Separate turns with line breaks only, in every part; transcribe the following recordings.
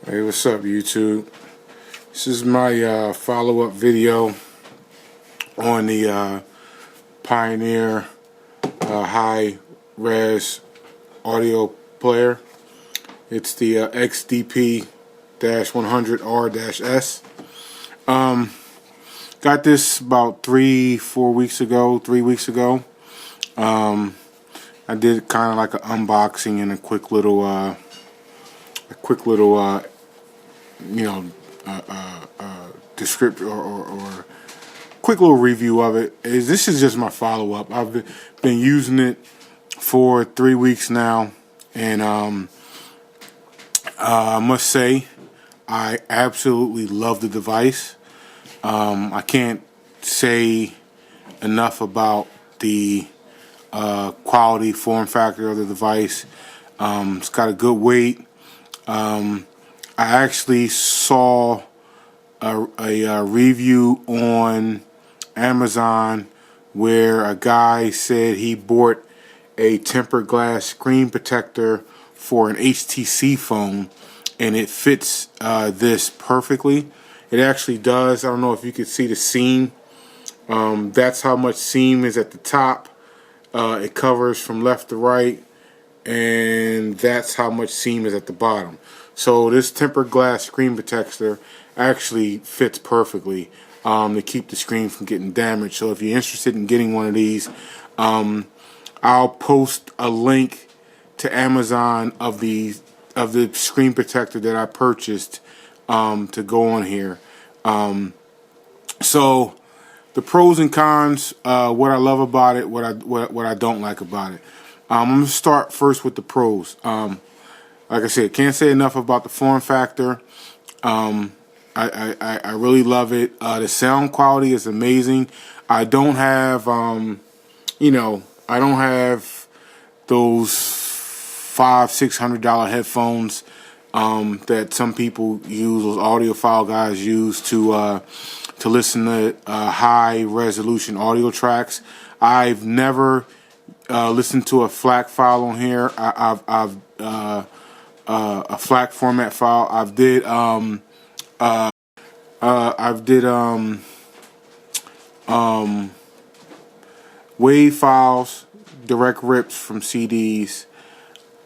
Hey, what's up, YouTube? This is my follow-up video on the Pioneer high-res audio player. It's the XDP-100R-S. Got this about 3 weeks ago. I did kind of like an unboxing and a quick little description or quick little review of it. This is just my follow-up. I've been using it for 3 weeks now, and I must say I absolutely love the device. I can't say enough about the quality, form factor of the device. It's got a good weight. I actually saw a review on Amazon where a guy said he bought a tempered glass screen protector for an HTC phone, and it fits this perfectly. It actually does. I don't know if you can see the seam. That's how much seam is at the top. It covers from left to right, and that's how much seam is at the bottom. So this tempered glass screen protector actually fits perfectly to keep the screen from getting damaged. So if you're interested in getting one of these, I'll post a link to Amazon of the screen protector that I purchased to go on here. So the pros and cons, what I love about it, what I don't like about it. I'm gonna start first with the pros. Like I said, can't say enough about the form factor. I really love it. The sound quality is amazing. I don't have I don't have those $500-600 headphones that some people use, those audiophile guys use to listen to high resolution audio tracks. I've never listened to a FLAC file on here. I've a FLAC format file. I've did WAV files, direct rips from CDs,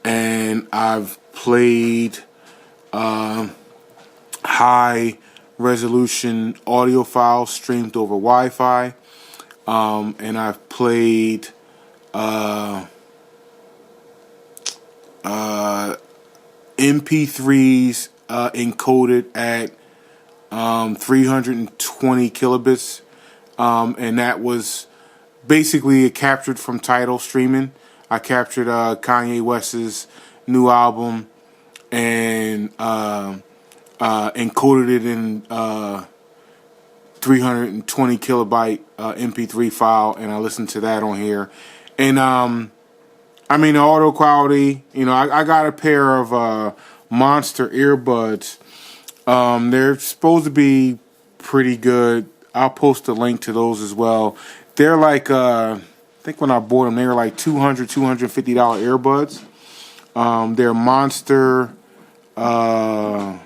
and I've played high resolution audio files streamed over Wi-Fi, and I've played MP3s encoded at 320 kilobits, and that was basically captured from Tidal streaming. I captured Kanye West's new album and encoded it in 320 kilobyte MP3 file, and I listened to that on here. And I mean, the audio quality, I got a pair of Monster earbuds. They're supposed to be pretty good. I'll post a link to those as well. They're like, I think when I bought them, they were like $250 earbuds. They're Monster, I'm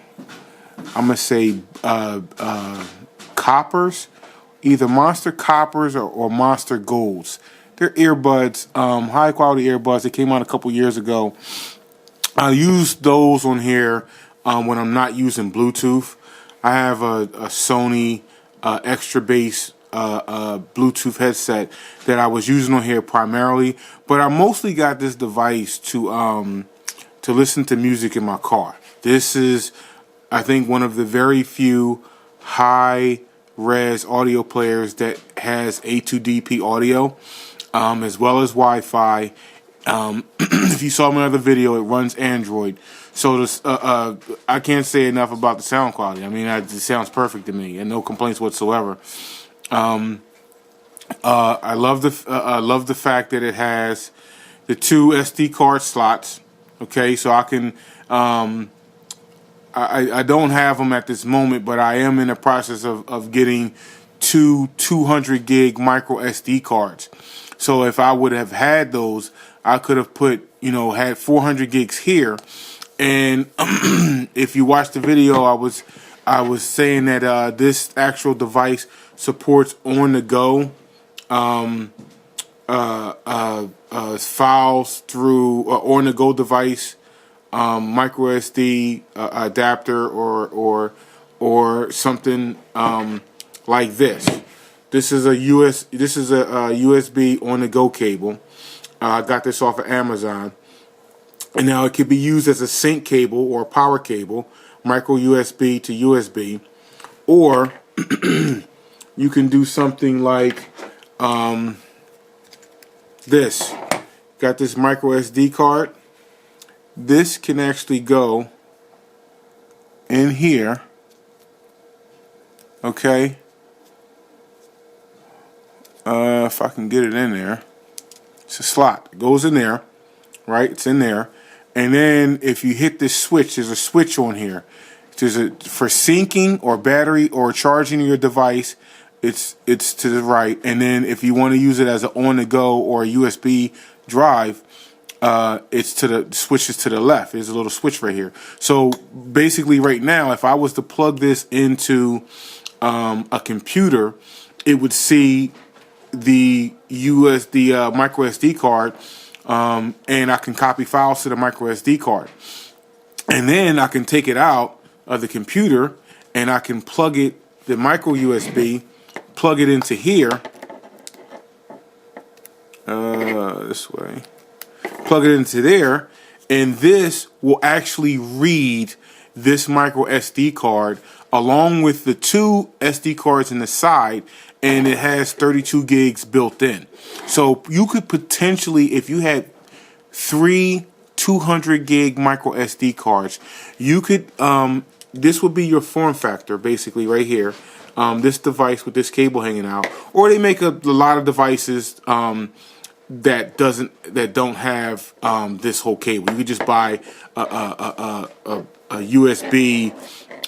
going to say coppers, either Monster coppers or Monster golds. They're earbuds, high quality earbuds. They came out a couple years ago. I use those on here when I'm not using Bluetooth. I have a Sony extra bass Bluetooth headset that I was using on here primarily, but I mostly got this device to listen to music in my car. This is, I think, one of the very few high-res audio players that has A2DP audio, as well as Wi-Fi. If you saw my other video, it runs Android. So this, I can't say enough about the sound quality. I mean, it sounds perfect to me, and no complaints whatsoever. I love the fact that it has the 2 SD card slots. Okay, so I can I don't have them at this moment, but I am in the process of getting 2 200 gig micro SD cards. So if I would have had those, I could have put, had 400 gigs here And if you watch the video, I was saying that this actual device supports on-the-go files through on-the-go device, micro SD adapter, or something like this. This is a USB on-the-go cable. I got this off of Amazon. And now it could be used as a sync cable or a power cable, micro USB to USB, or you can do something like this. Got this micro SD card. This can actually go in here, okay? If I can get it in there. It's a slot. It goes in there, right? It's in there. And then if you hit this switch, there's a switch on here. There's for syncing or battery or charging your device, it's to the right. And then if you want to use it as an on-the-go or a USB drive, it's to the switches to the left. There's a little switch right here. So basically right now, if I was to plug this into a computer, it would see the micro SD card, and I can copy files to the micro SD card, and then I can take it out of the computer and I can plug it, the micro USB, plug it into here, this way, plug it into there, and this will actually read this micro SD card along with the two SD cards in the side, and it has 32 gigs built in. So you could potentially, if you had 3 200 gig micro SD cards, you could, this would be your form factor basically right here. This device with this cable hanging out, or they make a lot of devices that don't have this whole cable. You could just buy a USB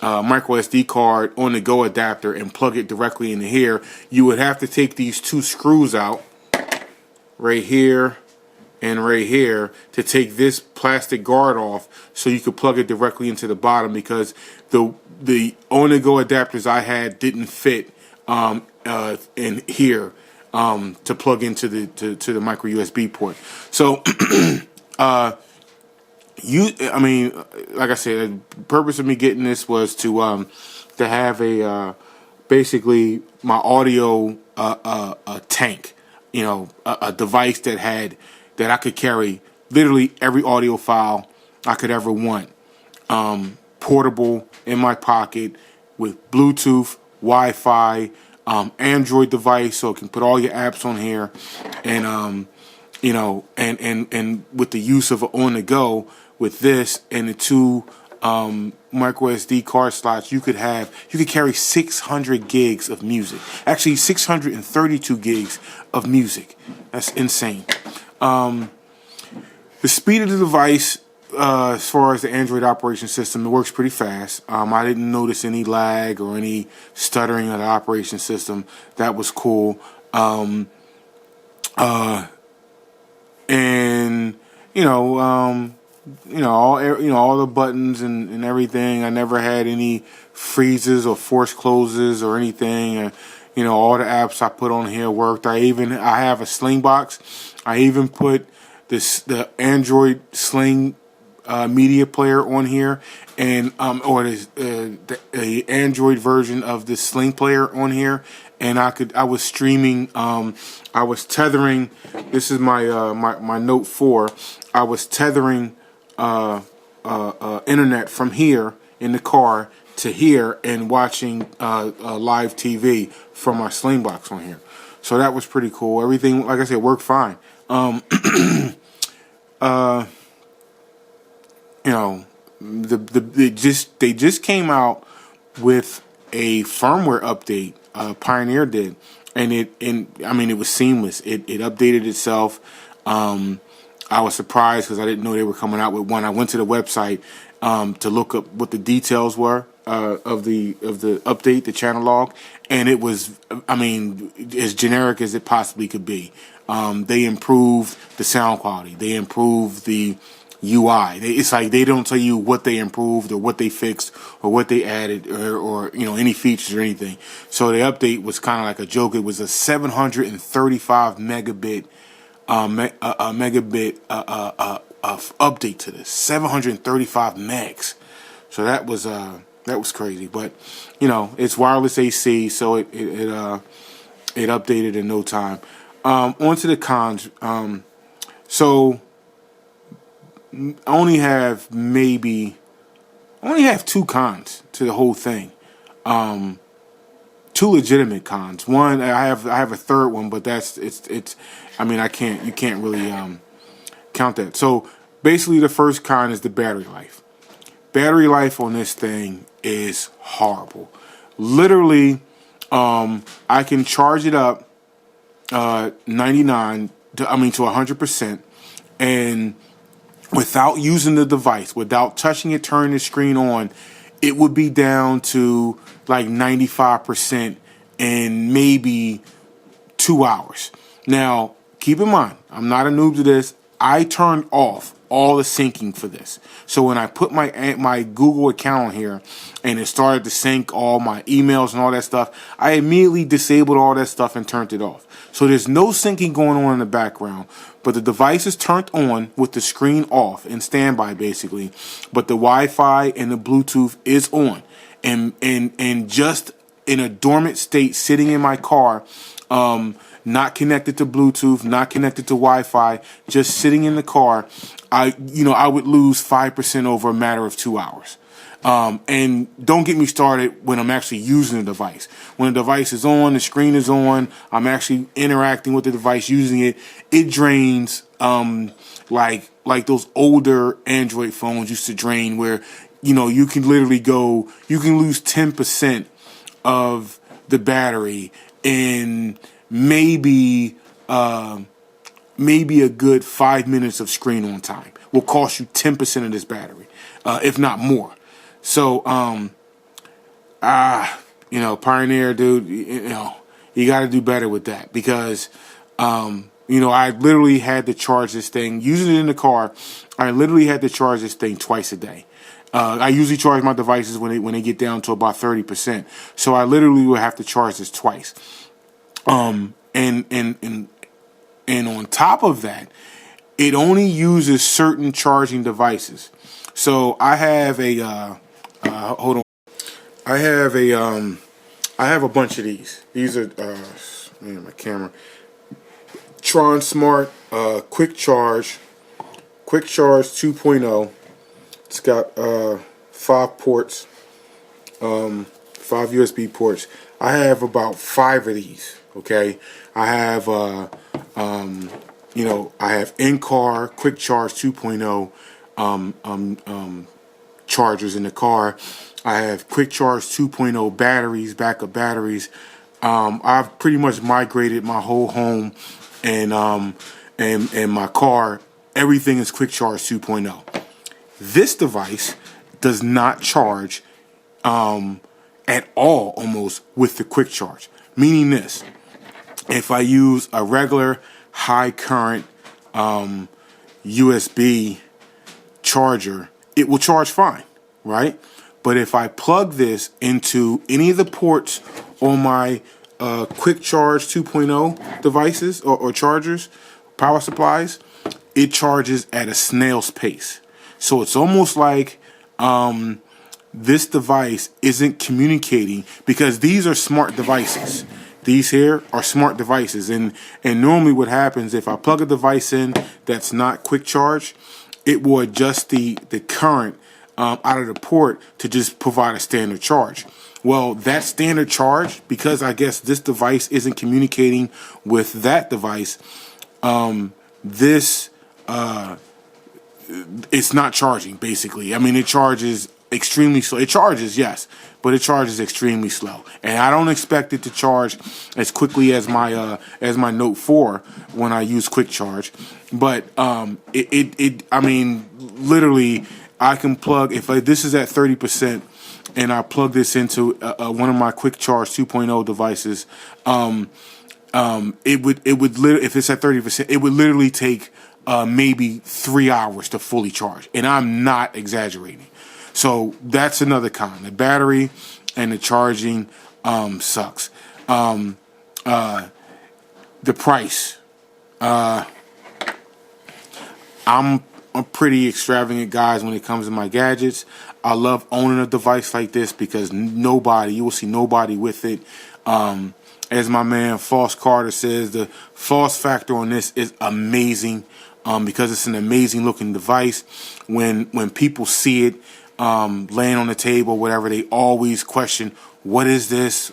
micro SD card on-the-go adapter and plug it directly into here. You would have to take these two screws out, right here and right here, to take this plastic guard off so you could plug it directly into the bottom, because the on-the-go adapters I had didn't fit in here to plug into the micro USB port. So I mean, like I said, the purpose of me getting this was to have a basically my audio a tank, you know, a device that I could carry literally every audio file I could ever want, portable in my pocket with Bluetooth, Wi-Fi, Android device, so it can put all your apps on here, and you know, and with the use of on the go with this and the two micro SD card slots, you could carry 600 gigs of music. Actually, 632 gigs of music. That's insane. The speed of the device, as far as the Android operation system, it works pretty fast. I didn't notice any lag or any stuttering of the operation system. That was cool. And all the buttons and everything. I never had any freezes or forced closes or anything. All the apps I put on here worked. I have a Sling box. I even put the Android Sling media player on here, and or the Android version of the Sling player on here, and I was streaming. I was tethering. This is my my Note 4. I was tethering internet from here in the car to here and watching live TV from my Sling box on here. So that was pretty cool. Everything, like I said, worked fine. They just came out with a firmware update. Pioneer did, and it was seamless. It updated itself. I was surprised because I didn't know they were coming out with one. I went to the website to look up what the details were of the update, the channel log, and it was, as generic as it possibly could be. They improved the sound quality. They improved the UI. It's like they don't tell you what they improved or what they fixed or what they added or any features or anything. So the update was kind of like a joke. It was a 735 megabit update to this. 735 megs. So that was crazy. But it's wireless AC, so it updated in no time. On to the cons. So I only have two cons to the whole thing. Two legitimate cons. One, I have a third one, but it's. I mean, you can't really count that. So basically, the first con is the battery life. Battery life on this thing is horrible. Literally, I can charge it up 99 to 100%, and without using the device, without touching it, turning the screen on, it would be down to like 95% in maybe 2 hours. Now, keep in mind, I'm not a noob to this. I turned off all the syncing for this. So when I put my Google account on here and it started to sync all my emails and all that stuff, I immediately disabled all that stuff and turned it off. So there's no syncing going on in the background, but the device is turned on with the screen off in standby basically, but the Wi-Fi and the Bluetooth is on and just in a dormant state sitting in my car, not connected to Bluetooth, not connected to Wi-Fi, just sitting in the car, I would lose 5% over a matter of 2 hours. And don't get me started when I'm actually using the device. When the device is on, the screen is on, I'm actually interacting with the device, using it, it drains like those older Android phones used to drain, where you can literally you can lose 10% of the battery in maybe a good 5 minutes of screen on time. Will cost you 10% of this battery, if not more. So, Pioneer, dude, you got to do better with that, because, I literally had to charge this thing, using it in the car. I literally had to charge this thing twice a day. I usually charge my devices when they get down to about 30%. So I literally would have to charge this twice. And on top of that, it only uses certain charging devices. So I have hold on. I have a bunch of these. These are my camera. Tron Smart Quick Charge 2.0. It's got 5 ports, 5 USB ports. I have about 5 of these. Okay, I have I have in-car Quick Charge 2.0 chargers in the car. I have Quick Charge 2.0 batteries, backup batteries. I've pretty much migrated my whole home and my car. Everything is Quick Charge 2.0. This device does not charge at all, almost, with the Quick Charge. Meaning this: if I use a regular high current USB charger, it will charge fine, right? But if I plug this into any of the ports on my Quick Charge 2.0 devices or chargers, power supplies, it charges at a snail's pace. So it's almost like this device isn't communicating, because these are smart devices. These here are smart devices, and normally what happens, if I plug a device in that's not Quick Charge, it will adjust the current out of the port to just provide a standard charge. Well, that standard charge, because I guess this device isn't communicating with that device, it's not charging, basically. I mean, it charges extremely slow. It charges, yes, but it charges extremely slow. And I don't expect it to charge as quickly as my Note 4 when I use Quick Charge. But I mean, literally, I can plug, if this is at 30%, and I plug this into one of my Quick Charge 2.0 devices, it would if it's at 30%, it would literally take maybe 3 hours to fully charge, and I'm not exaggerating. So that's another con. The battery and the charging sucks. The price. I'm pretty extravagant, guys, when it comes to my gadgets. I love owning a device like this because you will see nobody with it. As my man False Carter says, the false factor on this is amazing because it's an amazing looking device. When people see it laying on the table, whatever, they always question, what is this?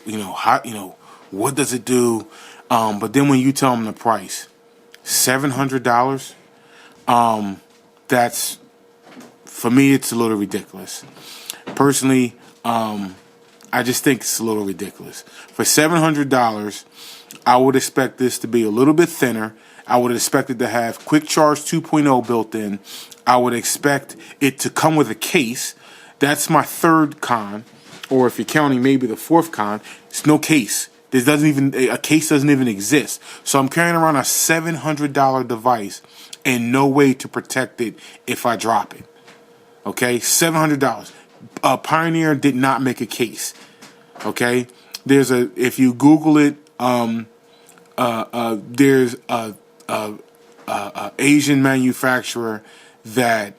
What does it do? But then when you tell them the price, $700, that's, for me, it's a little ridiculous. Personally, I just think it's a little ridiculous. For $700, I would expect this to be a little bit thinner. I would expect it to have Quick Charge 2.0 built in. I would expect it to come with a case. That's my third con, or if you're counting maybe the fourth con, it's no case. A case doesn't even exist. So I'm carrying around a $700 device and no way to protect it if I drop it. Okay, $700. Pioneer did not make a case. Okay, if you Google it, there's a Asian manufacturer that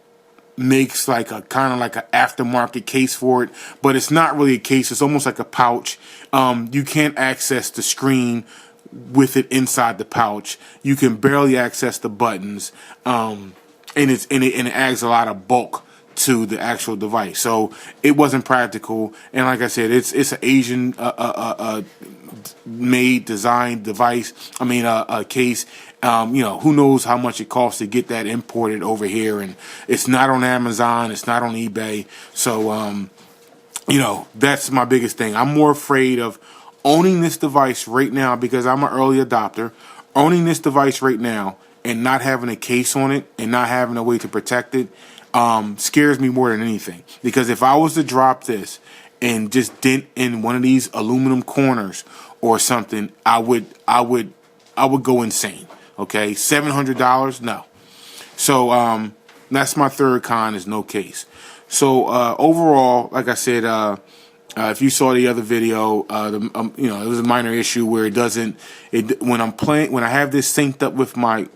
makes like a kind of like an aftermarket case for it, but it's not really a case. It's almost like a pouch. You can't access the screen with it inside the pouch. You can barely access the buttons, and it adds a lot of bulk to the actual device. So it wasn't practical. And like I said, it's an Asian made designed device. I mean a case. Who knows how much it costs to get that imported over here, and it's not on Amazon, it's not on eBay. So that's my biggest thing. I'm more afraid of owning this device right now because I'm an early adopter. Owning this device right now and not having a case on it and not having a way to protect it scares me more than anything. Because if I was to drop this and just dent in one of these aluminum corners or something, I would go insane. Okay, $700, no. So that's my third con, is no case. So overall, like I said, if you saw the other video, it was a minor issue where when I have this synced up with my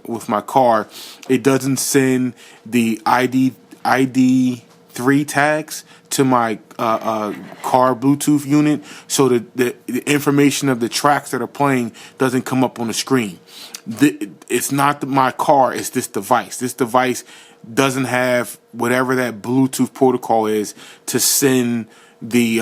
car, it doesn't send the ID3 tags to my car Bluetooth unit, so the information of the tracks that are playing doesn't come up on the screen. It's not my car, it's this device. This device doesn't have whatever that Bluetooth protocol is to send the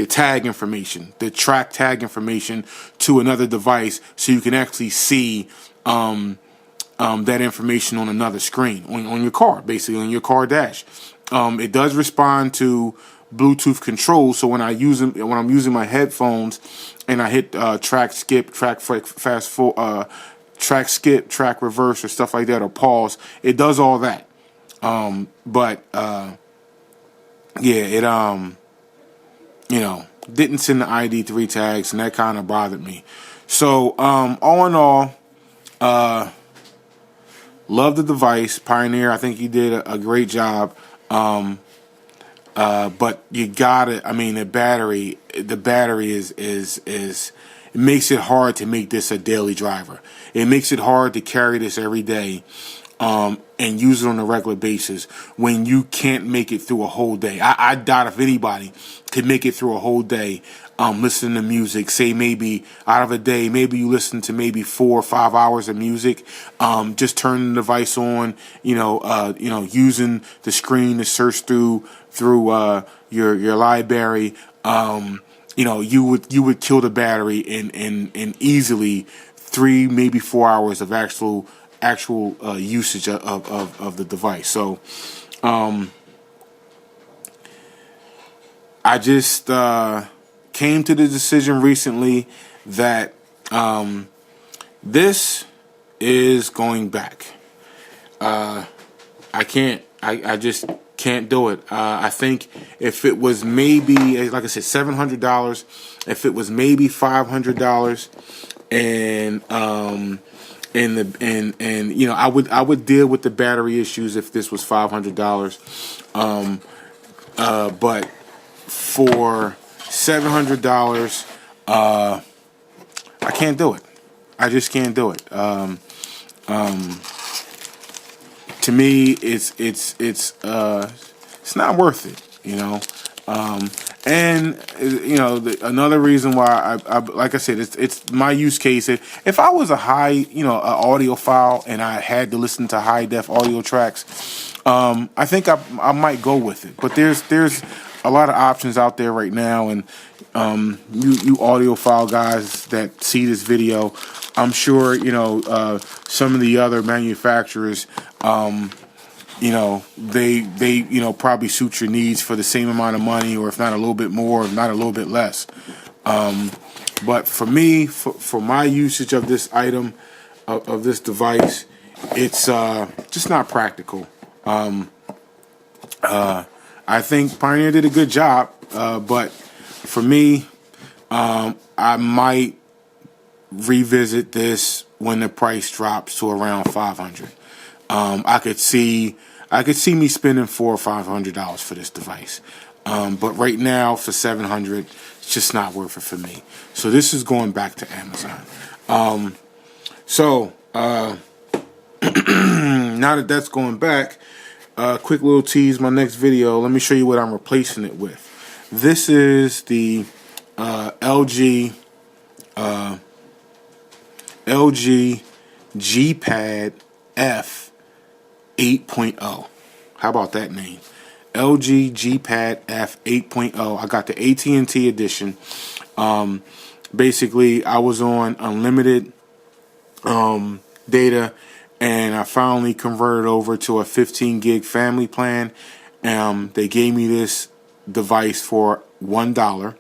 tag information, the track tag information to another device, so you can actually see that information on another screen on your car, basically on your car dash. It does respond to Bluetooth control, so when I'm using my headphones and I hit track skip, track fast forward, track skip, track reverse, or stuff like that, or pause, it does all that. Didn't send the ID3 tags, and that kind of bothered me. So all in all, love the device, Pioneer. I think you did a great job. But you gotta, the battery is it makes it hard to make this a daily driver. It makes it hard to carry this every day, and use it on a regular basis when you can't make it through a whole day. I doubt if anybody could make it through a whole day, listening to music. Say maybe out of a day, maybe you listen to maybe 4 or 5 hours of music, just turning the device on, using the screen to search through your library. You would kill the battery in easily 3, maybe 4 hours of actual usage of the device. So I just came to the decision recently that this is going back. I just can't do it. I think if it was maybe, like I said, $700, if it was maybe $500, and you know, I would deal with the battery issues if this was $500. But for $700, I can't do it. I just can't do it. To me, it's not worth it, you know. And you know, another reason why I like I said, it's my use case. If I was a high, you know, an audiophile and I had to listen to high def audio tracks, I think I might go with it. But there's a lot of options out there right now, and you audiophile guys that see this video, I'm sure, you know, some of the other manufacturers, you know, they you know, probably suit your needs for the same amount of money, or if not a little bit more, if not a little bit less. But for me, for my usage of this item, of this device, it's just not practical. I think Pioneer did a good job, but for me, I might revisit this when the price drops to around $500. I could see me spending $400 or $500 for this device, but right now for $700, it's just not worth it for me. So this is going back to Amazon. Now that that's going back, quick little tease. My next video, let me show you what I'm replacing it with. This is the LG G-Pad F 8.0. How about that name? LG G-Pad F 8.0. I got the AT&T edition. Basically, I was on unlimited data, and I finally converted over to a 15 gig family plan. They gave me this device for $1.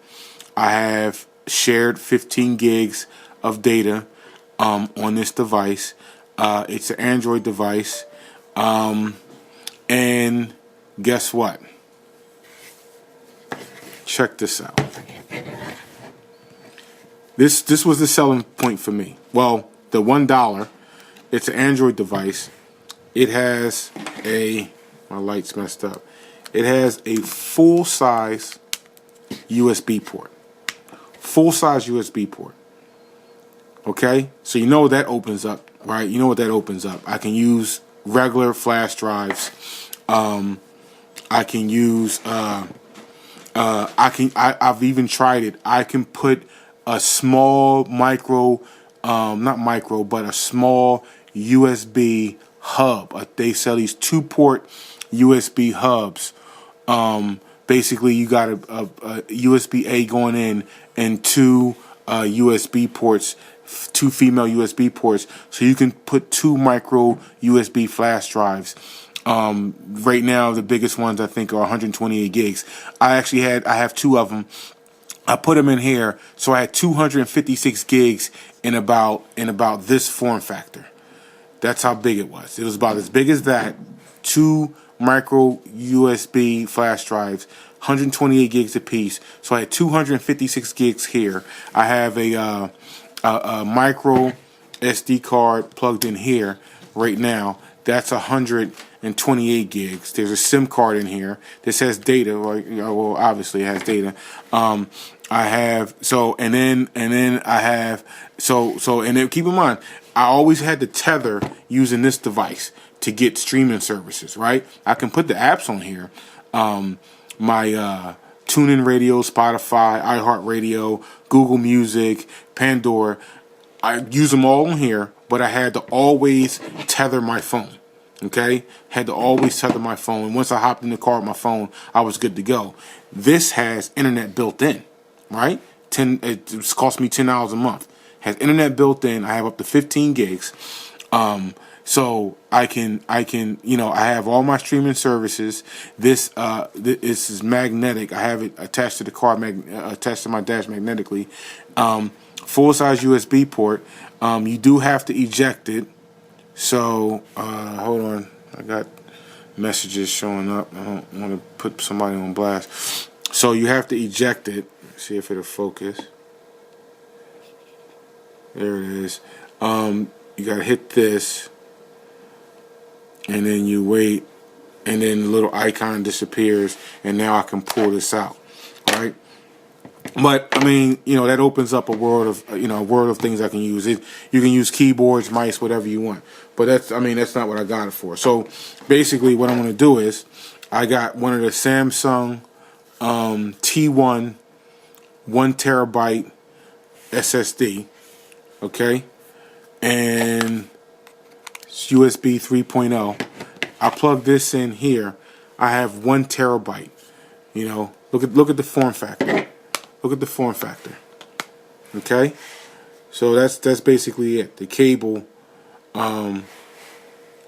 I have shared 15 gigs of data on this device. It's an Android device. And guess what? Check this out. This was the selling point for me. Well, the $1, it's an Android device. It has my light's messed up. It has a full-size USB port. Full-size USB port. Okay? So you know what that opens up, right? You know what that opens up. I can use regular flash drives. I can use I've even tried it. I can put a small micro, not micro, but a small USB hub. They sell these 2-port USB hubs. Basically, you got a USB-A going in and 2 USB ports, 2 female USB ports, so you can put 2 micro USB flash drives. Right now, the biggest ones I think are 128 gigs. I have 2 of them. I put them in here, so I had 256 gigs in about this form factor. That's how big it was. It was about as big as that. 2 micro USB flash drives, 128 gigs apiece. So I had 256 gigs here. I have a micro SD card plugged in here right now. That's 128 gigs. There's a SIM card in here. This has data. Well, obviously it has data. I have and then keep in mind, I always had to tether using this device to get streaming services. Right? I can put the apps on here. My TuneIn Radio, Spotify, iHeartRadio, Google Music, Pandora. I use them all on here, but I had to always tether my phone. Okay? Had to always tether my phone. And once I hopped in the car with my phone, I was good to go. This has internet built in, right? It's cost me $10 a month. Has internet built in. I have up to 15 gigs. So I can, you know, I have all my streaming services. This is magnetic. I have it attached to the car, attached to my dash magnetically. Full-size USB port. You do have to eject it. So, hold on. I got messages showing up. I don't want to put somebody on blast. So you have to eject it. See if it'll focus. There it is. You gotta hit this, and then you wait, and then the little icon disappears, and now I can pull this out. All right. But I mean, you know, that opens up a world of, you know, a world of things I can use. You can use keyboards, mice, whatever you want. But that's, I mean, that's not what I got it for. So basically, what I'm going to do is, I got one of the Samsung T1 1TB SSD, okay, and it's USB 3.0. I plug this in here. I have 1 terabyte. You know, look at the form factor. Look at the form factor. Okay, so that's basically it. The cable,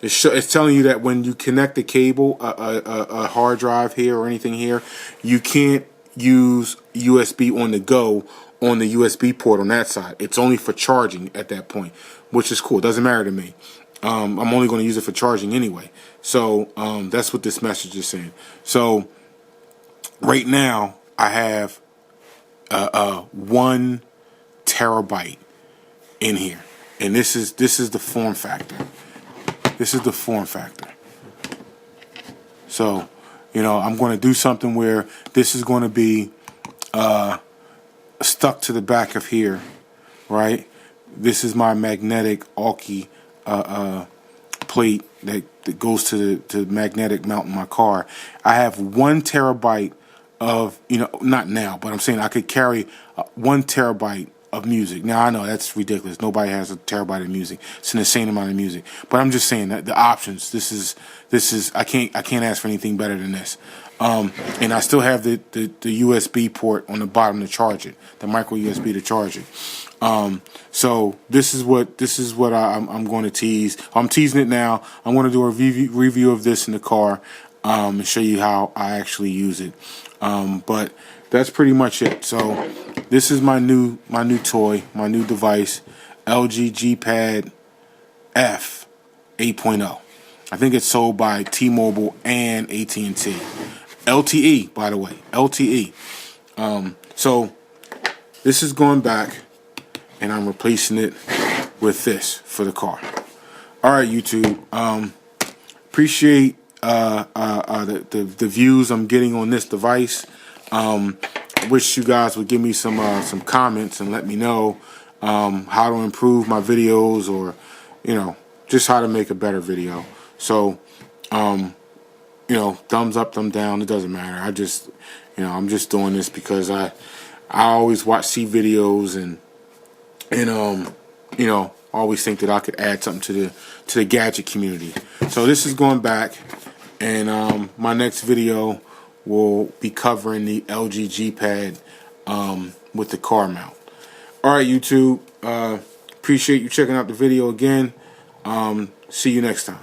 it's telling you that when you connect the cable, a hard drive here or anything here, you can't use USB on the go on the USB port on that side. It's only for charging at that point, which is cool. It doesn't matter to me. I'm only going to use it for charging anyway. So that's what this message is saying. So right now I have 1 terabyte in here, and this is the form factor. This is the form factor. So, you know, I'm going to do something where this is going to be stuck to the back of here, right? This is my magnetic Alki plate that goes to the magnetic mount in my car. I have 1 terabyte of, you know, not now, but I'm saying I could carry 1 terabyte of music. Now I know that's ridiculous. Nobody has a terabyte of music. It's an insane amount of music. But I'm just saying that the options. This is I can't ask for anything better than this. And I still have the USB port on the bottom to charge it, the micro USB to charge it. So this is what I'm going to tease. I'm teasing it now. I'm going to do a review of this in the car and show you how I actually use it. But that's pretty much it. So this is my new toy, my new device, LG G Pad F 8.0. I think it's sold by T-Mobile and AT&T. LTE, by the way, LTE. So this is going back, and I'm replacing it with this for the car. All right, YouTube. Appreciate the views I'm getting on this device. Wish you guys would give me some comments and let me know how to improve my videos, or you know, just how to make a better video. So you know, thumbs up, thumb down, it doesn't matter. I just, you know, I'm just doing this because I always see videos and you know, always think that I could add something to the gadget community. So this is going back, and my next video will be covering the LG G Pad with the car mount. Alright, YouTube, appreciate you checking out the video again. See you next time.